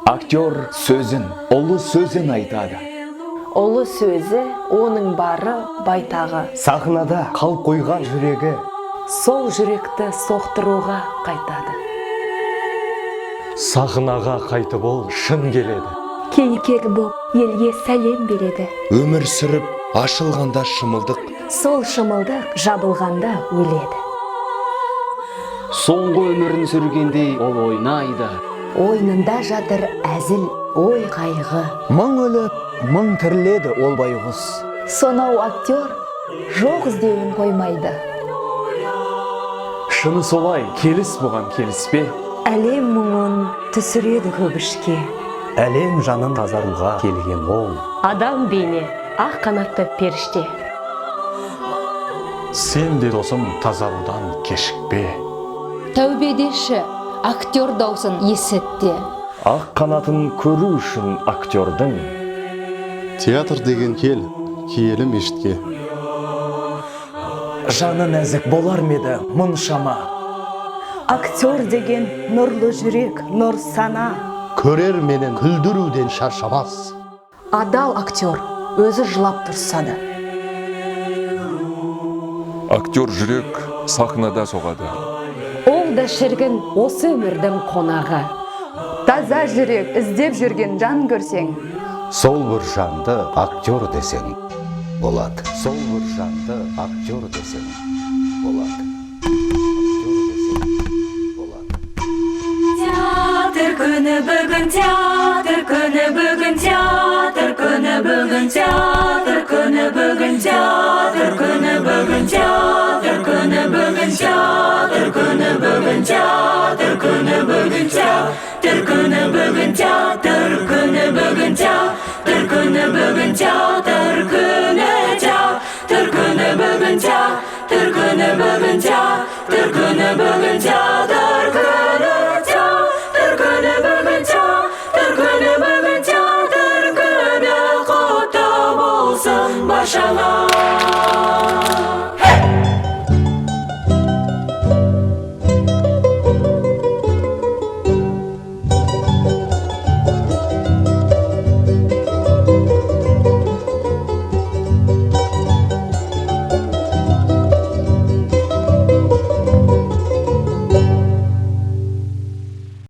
Актер сөзін, ұлы сөзін айтады. Ұлы сөзі, оның бары байтағы. Сахнада қалып қойған жүрегі Сол жүректі соқтыруға қайтады. сахнаға қайтып ол шын келеді. Кейкек боп елге сәлем береді. Өмір сүріп, ашылғанда шымылдық, Сол шымылдық жабылғанда өледі. Соңғы өмірін сүргендей ол ойнайды. Ойнында жатыр әзіл, ой қайғы. Мың өліп, мың тіріледі ол байғұс. Сонау актер жоқ іздеуін қоймайды. Шыны солай, келіс бұған келіспе. Әлем мұңын түсіреді көбішке. Әлем жанын тазаруға келген ол. Адам бейне, ақ қанатты періште. Сен де досым тазарудан кешікпе. Тәубе деші, актер даусын есітте. Ақ қанатын көру үшін актердің Театр деген киелі мешітке. жаны нәзік болар меді мұншама. Актер деген нұрлы жүрек, нұр сана. Көрер менен күлдіруден шаршамас. Адал актер өзі жылап тұрса да. Актер жүрек сахнада соғады. Ол да шіргін осы өмірдің қонағы. Таза жүрек іздеп жүрген жан көрсең, сол бір жанды актер десең болады. Сол бір жанды актер десең болады. Театр күні бүгін, театр күні бүгін, театр күні бүгін, театр күні бүгін, театр күні бүгін, театр күні бүгін, театр күні бүгін, театр күні бүгін, театр күні бүгін, театр күні бүгін, театр күні бүгін, театр күні, театр күні бүгін, театр күні бүгін, театр күні бүгін, театр күні, театр күні бүгін, театр күні бүгін, театр күні құтты болсын баршаңа.